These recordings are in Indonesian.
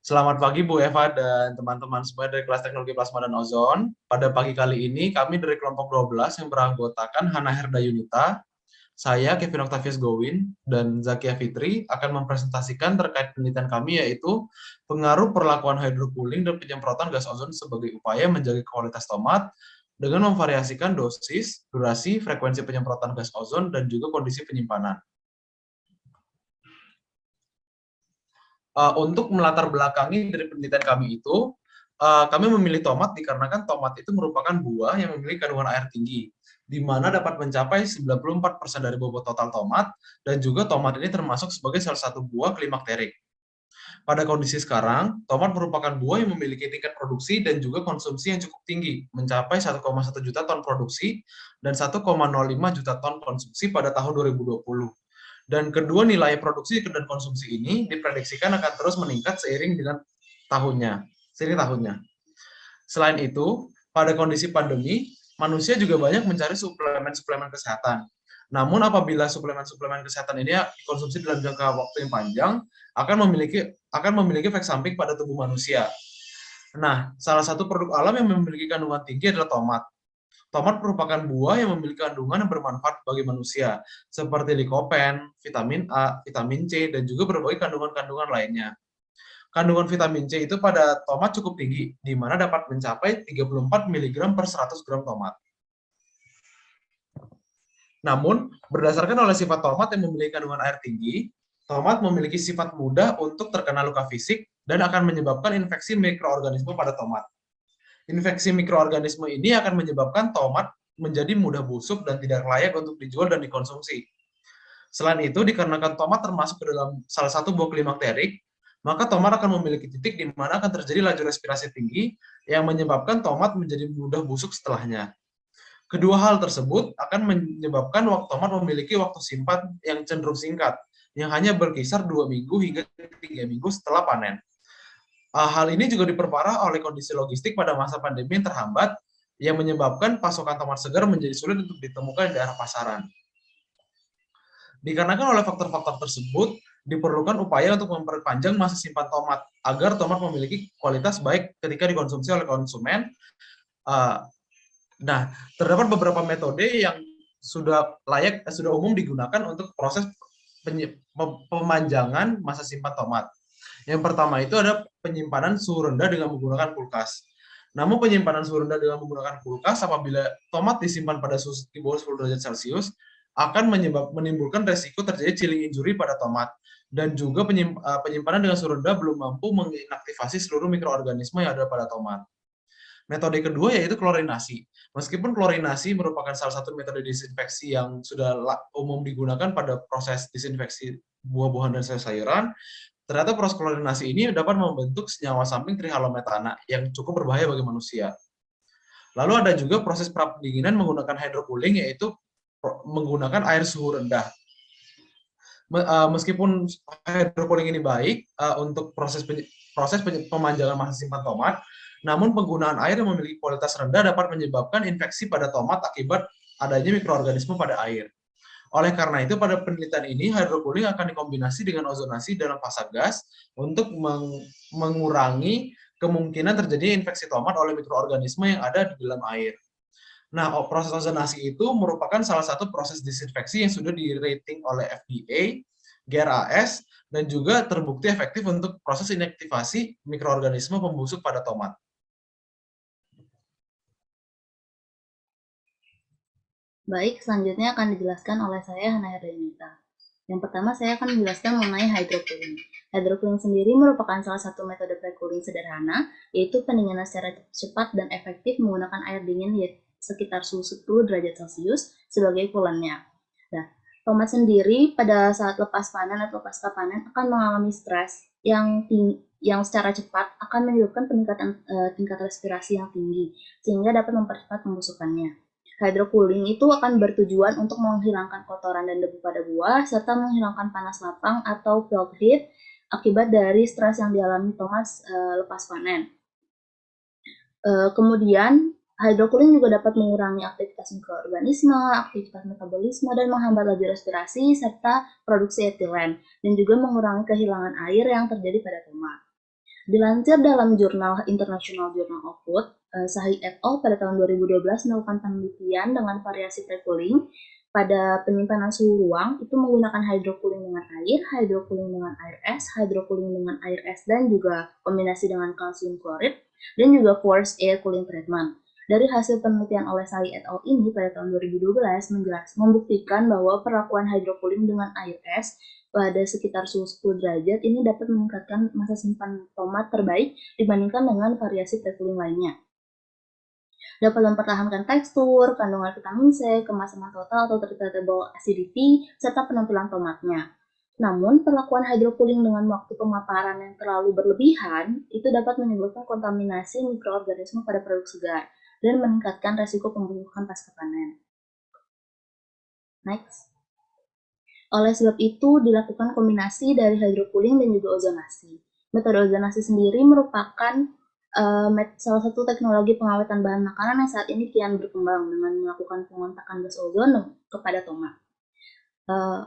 Selamat pagi Bu Eva dan teman-teman semua dari kelas Teknologi Plasma dan Ozon. Pada pagi kali ini kami dari kelompok 12 yang beranggotakan Hana Herda Yunita, saya Kevin Octavius Gowin, dan Zakia Fitri akan mempresentasikan terkait penelitian kami yaitu pengaruh perlakuan hydrocooling dan penyemprotan gas ozon sebagai upaya menjaga kualitas tomat dengan memvariasikan dosis, durasi, frekuensi penyemprotan gas ozon, dan juga kondisi penyimpanan. Untuk melatar belakangi dari penelitian kami itu, kami memilih tomat dikarenakan tomat itu merupakan buah yang memiliki kandungan air tinggi, di mana dapat mencapai 94% dari bobot total tomat, dan juga tomat ini termasuk sebagai salah satu buah klimakterik. Pada kondisi sekarang, tomat merupakan buah yang memiliki tingkat produksi dan juga konsumsi yang cukup tinggi, mencapai 1,1 juta ton produksi dan 1,05 juta ton konsumsi pada tahun 2020. Dan kedua nilai produksi dan konsumsi ini diprediksikan akan terus meningkat seiring dengan seiring tahunnya. Selain itu, pada kondisi pandemi, manusia juga banyak mencari suplemen-suplemen kesehatan. Namun apabila suplemen-suplemen kesehatan ini dikonsumsi dalam jangka waktu yang panjang, akan memiliki efek samping pada tubuh manusia. Nah, salah satu produk alam yang memiliki kandungan tinggi adalah tomat. Tomat merupakan buah yang memiliki kandungan yang bermanfaat bagi manusia, seperti likopen, vitamin A, vitamin C, dan juga berbagai kandungan-kandungan lainnya. Kandungan vitamin C itu pada tomat cukup tinggi, di mana dapat mencapai 34 mg per 100 gram tomat. Namun, berdasarkan oleh sifat tomat yang memiliki kandungan air tinggi, tomat memiliki sifat mudah untuk terkena luka fisik dan akan menyebabkan infeksi mikroorganisme pada tomat. Infeksi mikroorganisme ini akan menyebabkan tomat menjadi mudah busuk dan tidak layak untuk dijual dan dikonsumsi. Selain itu, dikarenakan tomat termasuk ke dalam salah satu buah klimakterik, maka tomat akan memiliki titik di mana akan terjadi laju respirasi tinggi yang menyebabkan tomat menjadi mudah busuk setelahnya. Kedua hal tersebut akan menyebabkan tomat memiliki waktu simpan yang cenderung singkat, yang hanya berkisar 2 minggu hingga 3 minggu setelah panen. Hal ini juga diperparah oleh kondisi logistik pada masa pandemi yang terhambat, yang menyebabkan pasokan tomat segar menjadi sulit untuk ditemukan di daerah pasaran. Dikarenakan oleh faktor-faktor tersebut, diperlukan upaya untuk memperpanjang masa simpan tomat agar tomat memiliki kualitas baik ketika dikonsumsi oleh konsumen. Nah, terdapat beberapa metode yang sudah umum digunakan untuk proses pemanjangan masa simpan tomat. Yang pertama itu ada penyimpanan suhu rendah dengan menggunakan kulkas. Namun penyimpanan suhu rendah dengan menggunakan kulkas apabila tomat disimpan pada suhu di bawah 10 derajat Celcius akan menimbulkan resiko terjadi chilling injury pada tomat, dan juga penyimpanan dengan suhu rendah belum mampu mengaktifasi seluruh mikroorganisme yang ada pada tomat. Metode kedua yaitu klorinasi. Meskipun klorinasi merupakan salah satu metode disinfeksi yang sudah umum digunakan pada proses disinfeksi buah-buahan dan sayur-sayuran, ternyata proses klorinasi ini dapat membentuk senyawa samping trihalometana yang cukup berbahaya bagi manusia. Lalu ada juga proses prapendinginan menggunakan hydrocooling, yaitu menggunakan air suhu rendah. Meskipun hydrocooling ini baik untuk proses pemanjangan masa simpan tomat, namun penggunaan air yang memiliki kualitas rendah dapat menyebabkan infeksi pada tomat akibat adanya mikroorganisme pada air. Oleh karena itu, pada penelitian ini, hydrocooling akan dikombinasi dengan ozonasi dalam fasa gas untuk mengurangi kemungkinan terjadi infeksi tomat oleh mikroorganisme yang ada di dalam air. Nah, proses ozonasi itu merupakan salah satu proses disinfeksi yang sudah di-rating oleh FDA, GRAS, dan juga terbukti efektif untuk proses inaktivasi mikroorganisme pembusuk pada tomat. Baik, selanjutnya akan dijelaskan oleh saya, Hana Herdanita. Yang pertama, saya akan menjelaskan mengenai hydrocooling. Hydrocooling sendiri merupakan salah satu metode pre-cooling sederhana, yaitu pendinginan secara cepat dan efektif menggunakan air dingin sekitar suhu 10 derajat Celcius sebagai coolant-nya. Nah, tomat sendiri pada saat lepas panen atau pasca panen akan mengalami stres yang secara cepat akan menyebabkan peningkatan tingkat respirasi yang tinggi, sehingga dapat mempercepat pembusukannya. Hydrocooling itu akan bertujuan untuk menghilangkan kotoran dan debu pada buah, serta menghilangkan panas lapang atau field heat akibat dari stres yang dialami tomat lepas panen. Kemudian, hydrocooling juga dapat mengurangi aktivitas mikroorganisme, aktivitas metabolisme, dan menghambat laju respirasi, serta produksi etilen, dan juga mengurangi kehilangan air yang terjadi pada tomat. Dilansir dalam jurnal International Journal of Food, Sahi et al. Pada tahun 2012 melakukan penelitian dengan variasi pre-cooling pada penyimpanan suhu ruang itu menggunakan hydrocooling dengan air, hydrocooling dengan air es, hydrocooling dengan air es, dan juga kombinasi dengan kalsium klorid, dan juga forced air cooling treatment. Dari hasil penelitian oleh Sahi et al. Ini pada tahun 2012 membuktikan bahwa perlakuan hydrocooling dengan air es pada sekitar suhu 10 derajat ini dapat meningkatkan masa simpan tomat terbaik dibandingkan dengan variasi pre-cooling lainnya. Dapat mempertahankan tekstur, kandungan vitamin C, kemasan total atau treatable acidity, serta penampilan tomatnya. Namun, perlakuan hydrocooling dengan waktu pemaparan yang terlalu berlebihan itu dapat menyebabkan kontaminasi mikroorganisme pada produk segar dan meningkatkan resiko pembunuhan pasca panen. Next. Oleh sebab itu, dilakukan kombinasi dari hydrocooling dan juga ozonasi. Metode ozonasi sendiri merupakan salah satu teknologi pengawetan bahan makanan yang saat ini kian berkembang dengan melakukan pengontakan gas ozon kepada tomat.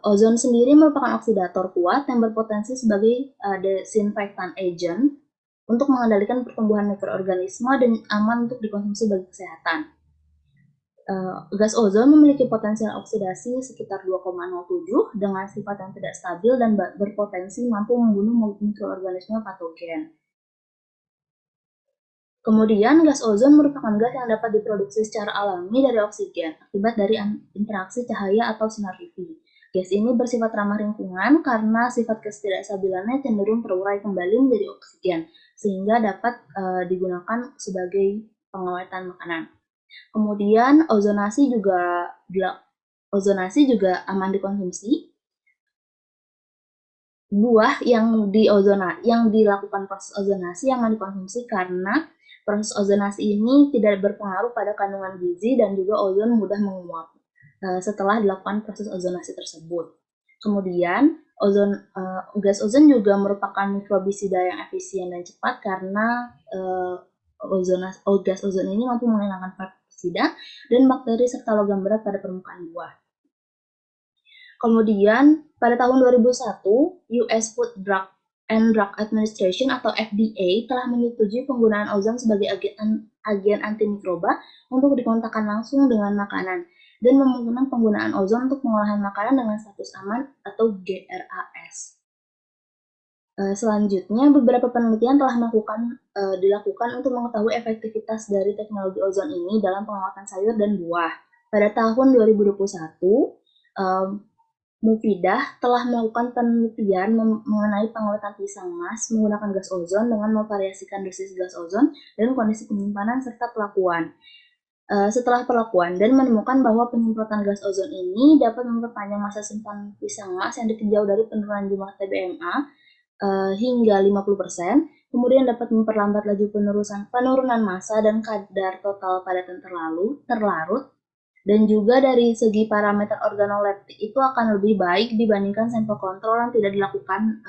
Ozon sendiri merupakan oksidator kuat yang berpotensi sebagai disinfektan agent untuk mengendalikan pertumbuhan mikroorganisme dan aman untuk dikonsumsi bagi kesehatan. Gas ozon memiliki potensial oksidasi sekitar 2,07 dengan sifat yang tidak stabil dan berpotensi mampu membunuh mikroorganisme patogen. Kemudian, gas ozon merupakan gas yang dapat diproduksi secara alami dari oksigen akibat dari interaksi cahaya atau sinar UV. Gas ini bersifat ramah lingkungan karena sifat ketidakstabilannya cenderung terurai kembali menjadi oksigen, sehingga dapat digunakan sebagai pengawetan makanan. Kemudian, ozonasi juga aman dikonsumsi. Buah yang dilakukan proses ozonasi aman dikonsumsi karena proses ozonasi ini tidak berpengaruh pada kandungan gizi dan juga ozon mudah menguap setelah dilakukan proses ozonasi tersebut. Kemudian, gas ozon juga merupakan mikrobisida yang efisien dan cepat karena gas ozon ini mampu menghilangkan pestisida dan bakteri serta logam berat pada permukaan buah. Kemudian, pada tahun 2001, US Food and Drug Administration atau FDA telah menyetujui penggunaan ozon sebagai agen antimikroba untuk dikontakkan langsung dengan makanan dan memungkinkan penggunaan ozon untuk pengolahan makanan dengan status aman atau GRAS. Selanjutnya, beberapa penelitian telah dilakukan untuk mengetahui efektivitas dari teknologi ozon ini dalam pengawatan sayur dan buah. Pada tahun 2021, Mufidah telah melakukan penelitian mengenai pengawatan pisang mas menggunakan gas ozon dengan memvariasikan dosis gas ozon dan kondisi penyimpanan serta pelakuan. Setelah pelakuan dan menemukan bahwa penyemprotan gas ozon ini dapat memperpanjang masa simpan pisang mas yang ditinjau dari penurunan jumlah TBMA hingga 50%, kemudian dapat memperlambat laju penurunan massa dan kadar total padatan terlarut, dan juga dari segi parameter organoleptik itu akan lebih baik dibandingkan sampel kontrol yang tidak dilakukan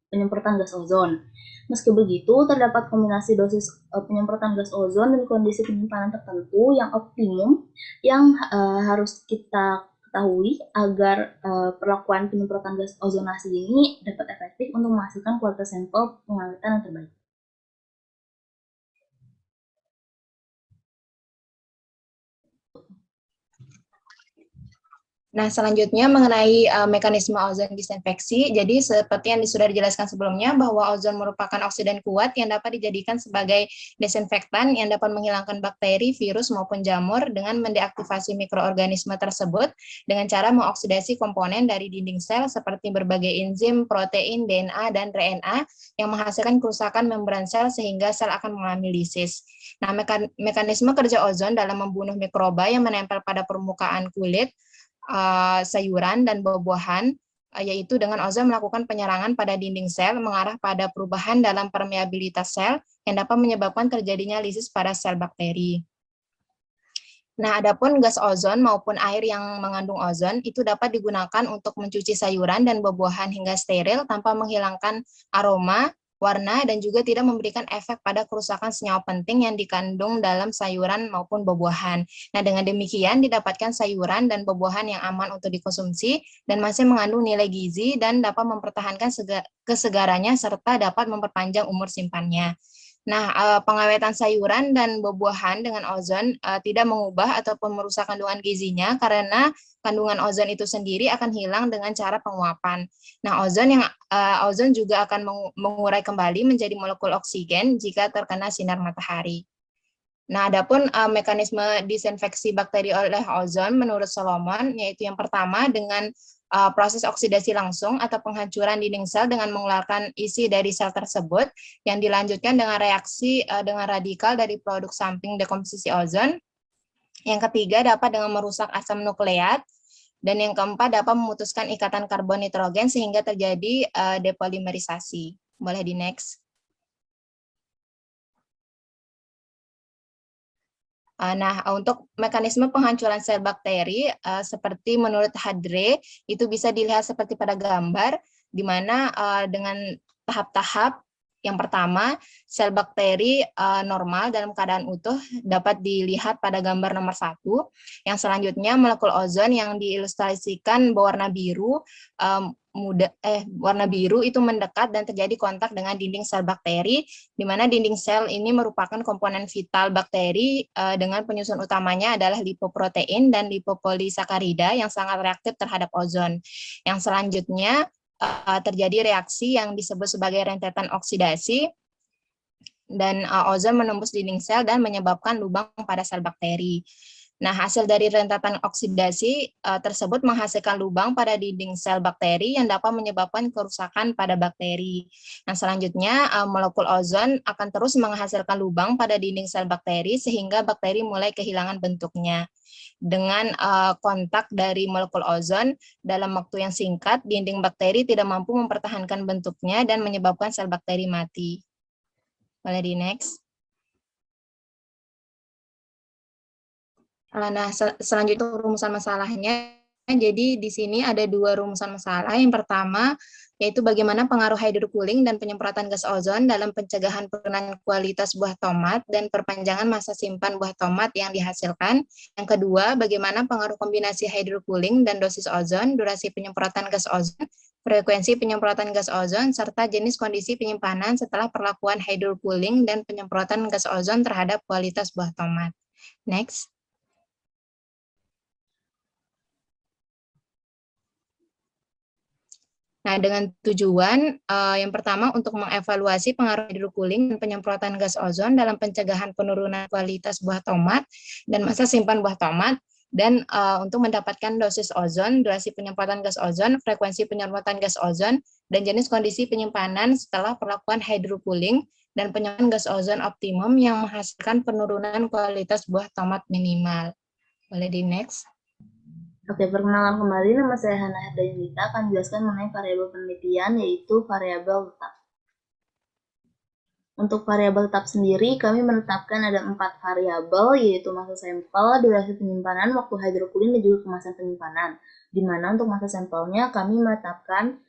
penyemprotan gas ozon. Meski begitu, terdapat kombinasi dosis penyemprotan gas ozon dan kondisi penyimpanan tertentu yang optimum yang harus kita ketahui agar perlakuan penyemprotan gas ozonasi ini dapat efektif untuk menghasilkan kualitas sampel pengawetan yang terbaik. Nah, selanjutnya mengenai mekanisme ozon disinfeksi. Jadi seperti yang sudah dijelaskan sebelumnya bahwa ozon merupakan oksidan kuat yang dapat dijadikan sebagai desinfektan yang dapat menghilangkan bakteri, virus maupun jamur dengan mendeaktivasi mikroorganisme tersebut dengan cara mengoksidasi komponen dari dinding sel seperti berbagai enzim, protein, DNA, dan RNA yang menghasilkan kerusakan membran sel sehingga sel akan mengalami lisis. Nah, mekanisme kerja ozon dalam membunuh mikroba yang menempel pada permukaan kulit, sayuran dan buah-buahan, yaitu dengan ozon melakukan penyerangan pada dinding sel mengarah pada perubahan dalam permeabilitas sel yang dapat menyebabkan terjadinya lisis pada sel bakteri. Nah, adapun gas ozon maupun air yang mengandung ozon itu dapat digunakan untuk mencuci sayuran dan buah-buahan hingga steril tanpa menghilangkan aroma, warna, dan juga tidak memberikan efek pada kerusakan senyawa penting yang dikandung dalam sayuran maupun buah-buahan. Nah, dengan demikian didapatkan sayuran dan buah-buahan yang aman untuk dikonsumsi dan masih mengandung nilai gizi dan dapat mempertahankan kesegarannya serta dapat memperpanjang umur simpannya. Nah, pengawetan sayuran dan buah-buahan dengan ozon tidak mengubah ataupun merusak kandungan gizinya karena kandungan ozon itu sendiri akan hilang dengan cara penguapan. Nah, ozon juga akan mengurai kembali menjadi molekul oksigen jika terkena sinar matahari. Nah, adapun mekanisme disinfeksi bakteri oleh ozon menurut Solomon, yaitu yang pertama dengan proses oksidasi langsung atau penghancuran dinding sel dengan mengeluarkan isi dari sel tersebut, yang dilanjutkan dengan reaksi dengan radikal dari produk samping dekomposisi ozon. Yang ketiga dapat dengan merusak asam nukleat, dan yang keempat dapat memutuskan ikatan karbon nitrogen sehingga terjadi depolimerisasi. Boleh di next. Nah, untuk mekanisme penghancuran sel bakteri, seperti menurut Hadre, itu bisa dilihat seperti pada gambar, di mana dengan tahap-tahap. Yang pertama, sel bakteri normal dalam keadaan utuh dapat dilihat pada gambar nomor 1. Yang selanjutnya, molekul ozon yang diilustrasikan berwarna biru, warna biru itu mendekat dan terjadi kontak dengan dinding sel bakteri, di mana dinding sel ini merupakan komponen vital bakteri dengan penyusun utamanya adalah lipoprotein dan lipopolisakarida yang sangat reaktif terhadap ozon. Yang selanjutnya terjadi reaksi yang disebut sebagai rentetan oksidasi, dan ozon menembus dinding sel dan menyebabkan lubang pada sel bakteri. Nah, hasil dari rentetan oksidasi tersebut menghasilkan lubang pada dinding sel bakteri yang dapat menyebabkan kerusakan pada bakteri. Nah, selanjutnya molekul ozon akan terus menghasilkan lubang pada dinding sel bakteri sehingga bakteri mulai kehilangan bentuknya. Dengan kontak dari molekul ozon dalam waktu yang singkat, dinding bakteri tidak mampu mempertahankan bentuknya dan menyebabkan sel bakteri mati. Boleh di next. Nah, selanjutnya rumusan masalahnya. Jadi di sini ada 2 rumusan masalah. Yang pertama yaitu bagaimana pengaruh hydrocooling dan penyemprotan gas ozon dalam pencegahan penurunan kualitas buah tomat dan perpanjangan masa simpan buah tomat yang dihasilkan. Yang kedua, bagaimana pengaruh kombinasi hydrocooling dan dosis ozon, durasi penyemprotan gas ozon, frekuensi penyemprotan gas ozon, serta jenis kondisi penyimpanan setelah perlakuan hydrocooling dan penyemprotan gas ozon terhadap kualitas buah tomat. Next. Nah, dengan tujuan yang pertama untuk mengevaluasi pengaruh hydrocooling dan penyemprotan gas ozon dalam pencegahan penurunan kualitas buah tomat dan masa simpan buah tomat, dan untuk mendapatkan dosis ozon, durasi penyemprotan gas ozon, frekuensi penyemprotan gas ozon, dan jenis kondisi penyimpanan setelah perlakuan hydrocooling dan penyemprotan gas ozon optimum yang menghasilkan penurunan kualitas buah tomat minimal. Boleh di next. Oke, perkenalan kembali, nama saya Hana Herdayunita akan menjelaskan mengenai variabel penelitian, yaitu variabel tetap. Untuk variabel tetap sendiri, kami menetapkan ada 4 variabel, yaitu masa sampel, durasi penyimpanan, waktu hydrocooling, dan juga kemasan penyimpanan. Di mana untuk masa sampelnya kami menetapkan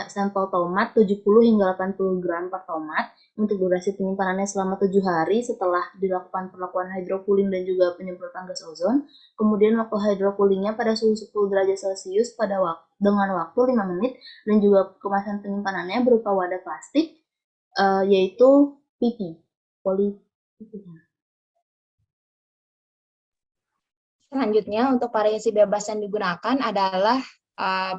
sampel tomat 70 hingga 80 gram per tomat. Untuk durasi penyimpanannya selama 7 hari setelah dilakukan perlakuan hydrocooling dan juga penyemprotan gas ozon. Kemudian waktu hydrocoolingnya pada suhu 10 derajat Celcius dengan waktu 5 menit, dan juga kemasan penyimpanannya berupa wadah plastik, yaitu PP, polypropylene. Selanjutnya, untuk variasi bebas yang digunakan adalah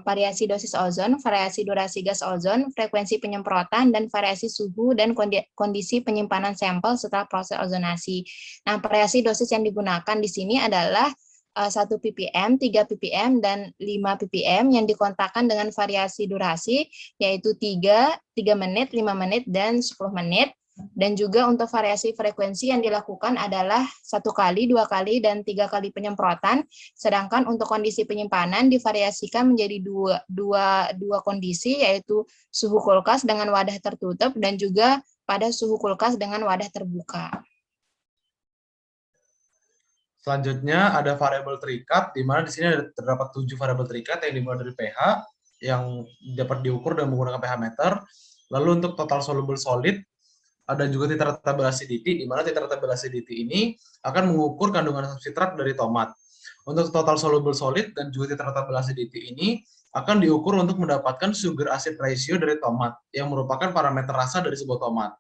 variasi dosis ozon, variasi durasi gas ozon, frekuensi penyemprotan, dan variasi suhu dan kondisi penyimpanan sampel setelah proses ozonasi. Nah, variasi dosis yang digunakan di sini adalah 1 ppm, 3 ppm, dan 5 ppm yang dikontakkan dengan variasi durasi, yaitu 3 menit, 5 menit, dan 10 menit. Dan juga untuk variasi frekuensi yang dilakukan adalah 1 kali, 2 kali, dan 3 kali penyemprotan. Sedangkan untuk kondisi penyimpanan divariasikan menjadi dua kondisi, yaitu suhu kulkas dengan wadah tertutup dan juga pada suhu kulkas dengan wadah terbuka. Selanjutnya ada variabel terikat, di mana di sini terdapat 7 variabel terikat yang dimulai dari pH, yang dapat diukur dengan menggunakan pH meter. Lalu untuk total soluble solid, ada juga titratable acidity, di mana titratable acidity ini akan mengukur kandungan asam sitrat dari tomat. Untuk total soluble solid dan juga titratable acidity ini akan diukur untuk mendapatkan sugar acid ratio dari tomat, yang merupakan parameter rasa dari sebuah tomat.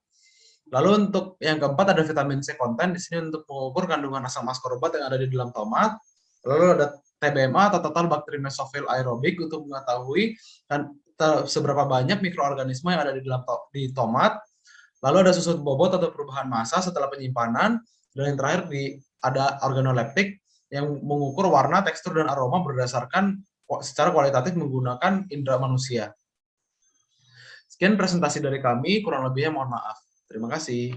Lalu untuk yang keempat ada vitamin C content, di sini untuk mengukur kandungan asam ascorbat yang ada di dalam tomat. Lalu ada TBMA atau total bakteri mesofil aerobik untuk mengetahui seberapa banyak mikroorganisme yang ada di dalam tomat. Lalu ada susut bobot atau perubahan massa setelah penyimpanan, dan yang terakhir ada organoleptik yang mengukur warna, tekstur, dan aroma berdasarkan secara kualitatif menggunakan indera manusia. Sekian presentasi dari kami, kurang lebihnya mohon maaf. Terima kasih.